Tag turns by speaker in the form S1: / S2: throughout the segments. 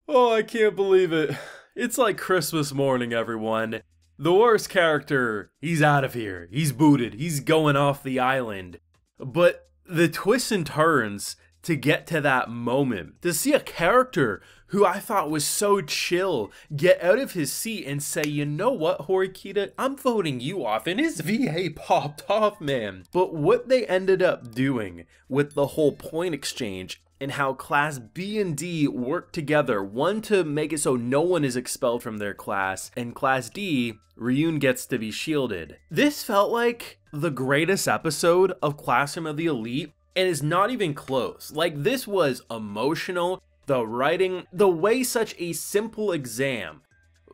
S1: Oh, I can't believe it. It's like Christmas morning, everyone. The worst character, he's out of here. He's booted. He's going off the island. But the twists and turns to get to that moment, to see a character who I thought was so chill get out of his seat and say, you know what, Horikita, I'm voting you off. And his VA popped off, man. But what they ended up doing with the whole point exchange and how Class B and D work together, one to make it so no one is expelled from their class, and Class D, Ryun gets to be shielded. This felt like the greatest episode of Classroom of the Elite, and is not even close. Like, this was emotional, the writing, the way such a simple exam,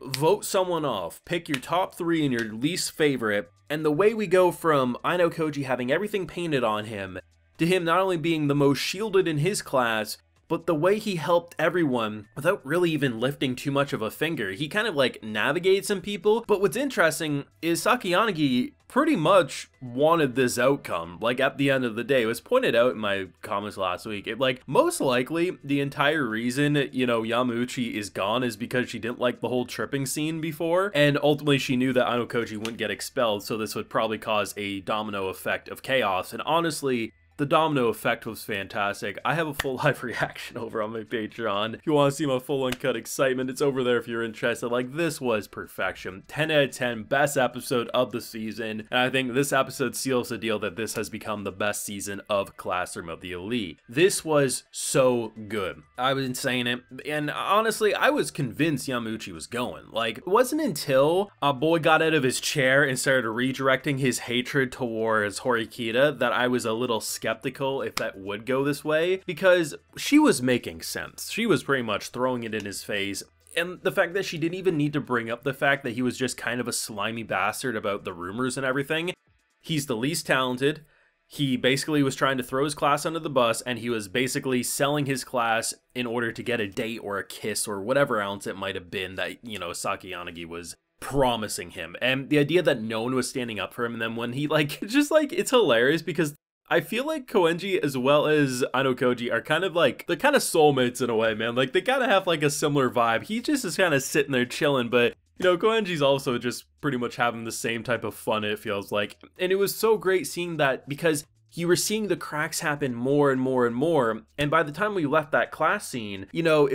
S1: vote someone off, pick your top 3 and your least favorite, and the way we go from Aino Koji having everything painted on him, to him not only being the most shielded in his class, but the way he helped everyone without really even lifting too much of a finger. He kind of like navigates some people, but what's interesting is Sakayanagi pretty much wanted this outcome. Like, at the end of the day, it was pointed out in my comments last week, most likely the entire reason, you know, Yamauchi is gone is because she didn't like the whole tripping scene before, and ultimately she knew that Aino Koji wouldn't get expelled, so this would probably cause a domino effect of chaos. And honestly, the domino effect was fantastic. I have a full live reaction over on my Patreon. If you want to see my full uncut excitement, it's over there if you're interested. Like, this was perfection. 10 out of 10, best episode of the season. And I think this episode seals the deal that this has become the best season of Classroom of the Elite. This was so good. I was saying it, and honestly, I was convinced Yamauchi was going. Like, it wasn't until a boy got out of his chair and started redirecting his hatred towards Horikita that I was a little skeptical if that would go this way, because she was making sense. She was pretty much throwing it in his face. And the fact that she didn't even need to bring up the fact that he was just kind of a slimy bastard about the rumors and everything. He's the least talented. He basically was trying to throw his class under the bus, and he was basically selling his class in order to get a date or a kiss or whatever else it might have been that, you know, Sakayanagi was promising him. And the idea that no one was standing up for him, and then when he it's hilarious because I feel like Koenji as well as Aino Koji are kind of like, they're kind of soulmates in a way, man. Like, they kind of have like a similar vibe. He just is kind of sitting there chilling, but you know, Koenji's also just pretty much having the same type of fun, it feels like. And it was so great seeing that because you were seeing the cracks happen more and more and more. And by the time we left that class scene, you know,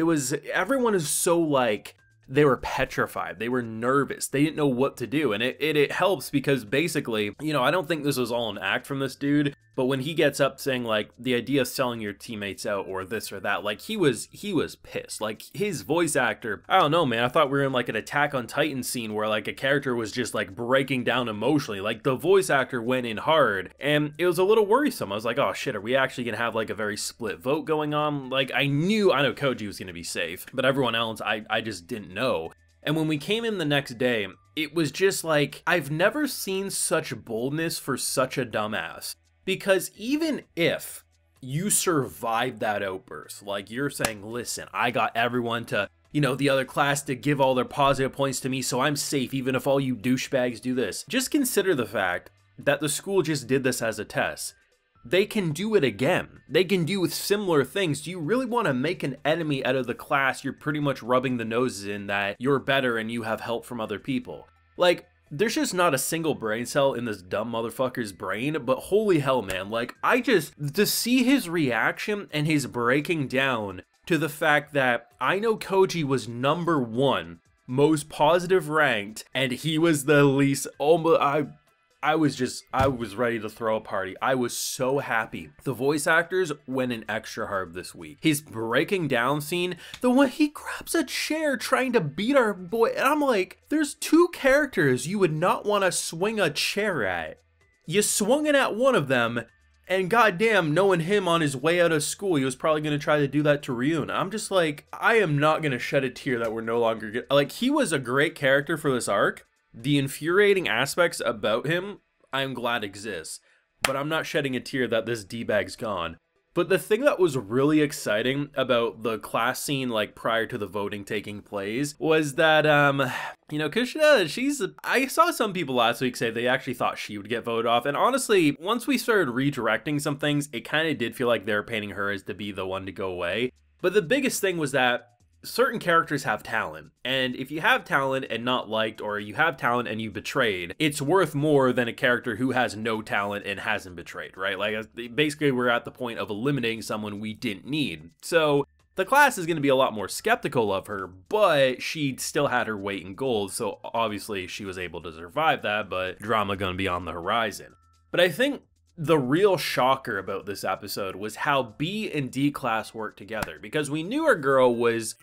S1: everyone is so like, they were petrified. They were nervous. They didn't know what to do. And it helps because basically, you know, I don't think this was all an act from this dude, but when he gets up saying like the idea of selling your teammates out or this or that, like he was pissed. Like his voice actor, I don't know, man. I thought we were in like an Attack on Titan scene where like a character was just like breaking down emotionally. Like the voice actor went in hard and it was a little worrisome. I was like, oh shit, are we actually gonna have like a very split vote going on? Like I know Koji was gonna be safe, but everyone else, I just didn't know. And when we came in the next day, it was just like, I've never seen such boldness for such a dumbass. Because even if you survive that outburst, like you're saying, listen, I got everyone to, you know, the other class to give all their positive points to me, so I'm safe even if all you douchebags do this. Just consider the fact that the school just did this as a test. They can do it again. They can do similar things. Do you really want to make an enemy out of the class you're pretty much rubbing the noses in that you're better and you have help from other people? Like, there's just not a single brain cell in this dumb motherfucker's brain, but holy hell, man. Like, to see his reaction and his breaking down to the fact that Aino Koji was #1 most positive ranked, and he was the least, I was ready to throw a party. I was so happy. The voice actors went in extra hard this week. His breaking down scene, the one he grabs a chair trying to beat our boy, and I'm like, there's 2 characters you would not want to swing a chair at. You swung it at one of them, and goddamn, knowing him on his way out of school, he was probably going to try to do that to Ryun. I'm just like, I am not going to shed a tear that we're no longer like, he was a great character for this arc. The infuriating aspects about him, I'm glad exists, but I'm not shedding a tear that this D-bag's gone. But the thing that was really exciting about the class scene, like prior to the voting taking place, was that, you know, Kushida, I saw some people last week say they actually thought she would get voted off. And honestly, once we started redirecting some things, it kind of did feel like they were painting her as to be the one to go away. But the biggest thing was that certain characters have talent, and if you have talent and not liked, or you have talent and you betrayed, it's worth more than a character who has no talent and hasn't betrayed, right? Like, basically we're at the point of eliminating someone we didn't need. So the class is going to be a lot more skeptical of her, but she still had her weight in gold, so obviously she was able to survive that, but drama going to be on the horizon. But I think the real shocker about this episode was how B and D class worked together, because we knew our girl was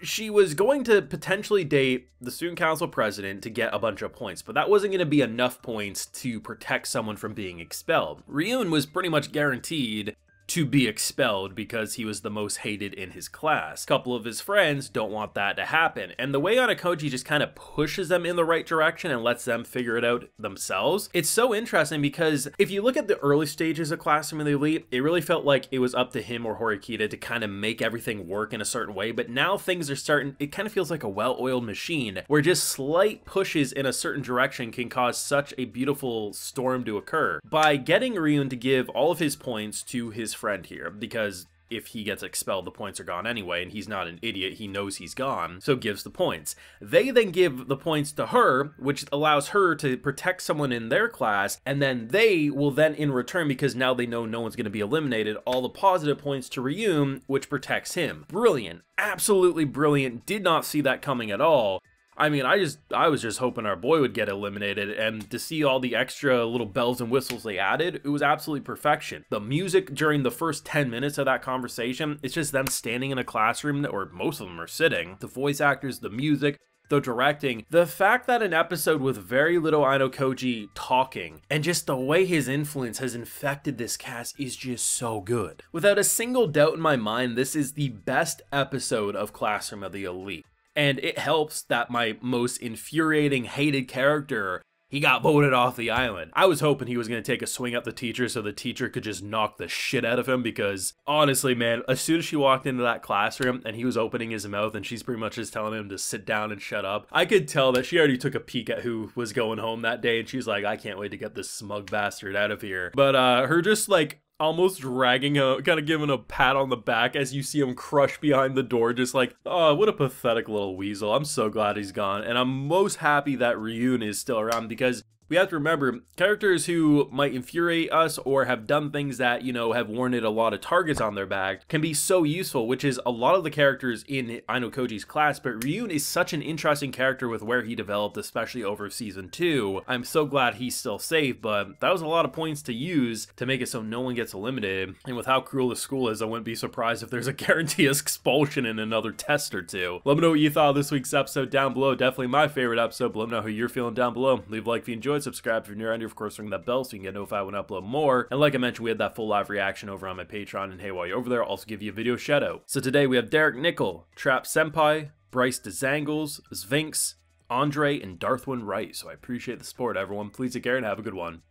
S1: going to potentially date the student council president to get a bunch of points, but that wasn't going to be enough points to protect someone from being expelled. Ryun was pretty much guaranteed to be expelled because he was the most hated in his class. A couple of his friends don't want that to happen, and the way Anakoji just kind of pushes them in the right direction and lets them figure it out themselves, it's so interesting, because if you look at the early stages of Classroom of the Elite, it really felt like it was up to him or Horikita to kind of make everything work in a certain way, but now things are starting, it kind of feels like a well-oiled machine, where just slight pushes in a certain direction can cause such a beautiful storm to occur. By getting Ryun to give all of his points to his friend here, because if he gets expelled, the points are gone anyway, and he's not an idiot, he knows he's gone, so gives the points. They then give the points to her, which allows her to protect someone in their class, and then they will then in return, because now they know no one's going to be eliminated, all the positive points to Ryun, which protects him. Brilliant. Absolutely brilliant. Did not see that coming at all. I mean, I was just hoping our boy would get eliminated, and to see all the extra little bells and whistles they added, it was absolutely perfection. The music during the first 10 minutes of that conversation, it's just them standing in a classroom, or most of them are sitting. The voice actors, the music, the directing, the fact that an episode with very little Inokoji talking, and just the way his influence has infected this cast is just so good. Without a single doubt in my mind, this is the best episode of Classroom of the Elite. And it helps that my most infuriating, hated character, he got voted off the island. I was hoping he was going to take a swing at the teacher so the teacher could just knock the shit out of him, because honestly, man, as soon as she walked into that classroom and he was opening his mouth and she's pretty much just telling him to sit down and shut up, I could tell that she already took a peek at who was going home that day, and she's like, I can't wait to get this smug bastard out of here. But her just like almost dragging kind of giving a pat on the back as you see him crush behind the door, just like, oh, what a pathetic little weasel. I'm so glad he's gone, and I'm most happy that Ryun is still around, because we have to remember, characters who might infuriate us or have done things that, you know, have warranted a lot of targets on their back can be so useful, which is a lot of the characters in Inokoji's class, but Ryun is such an interesting character with where he developed, especially over season 2. I'm so glad he's still safe, but that was a lot of points to use to make it so no one gets eliminated, and with how cruel the school is, I wouldn't be surprised if there's a guaranteed expulsion in another test or two. Let me know what you thought of this week's episode down below. Definitely my favorite episode, but let me know how you're feeling down below. Leave a like if you enjoyed, subscribe if you're new around here, of course ring that bell so you can get notified when I upload more, and like I mentioned, we had that full live reaction over on my Patreon, and hey, while you're over there, I'll also give you a video shout out. So today we have Derek Nickel, Trap Senpai, Bryce DeZangles, Sphinx, Andre, and Darthwin Wright, so I appreciate the support, everyone. Please take care and have a good one.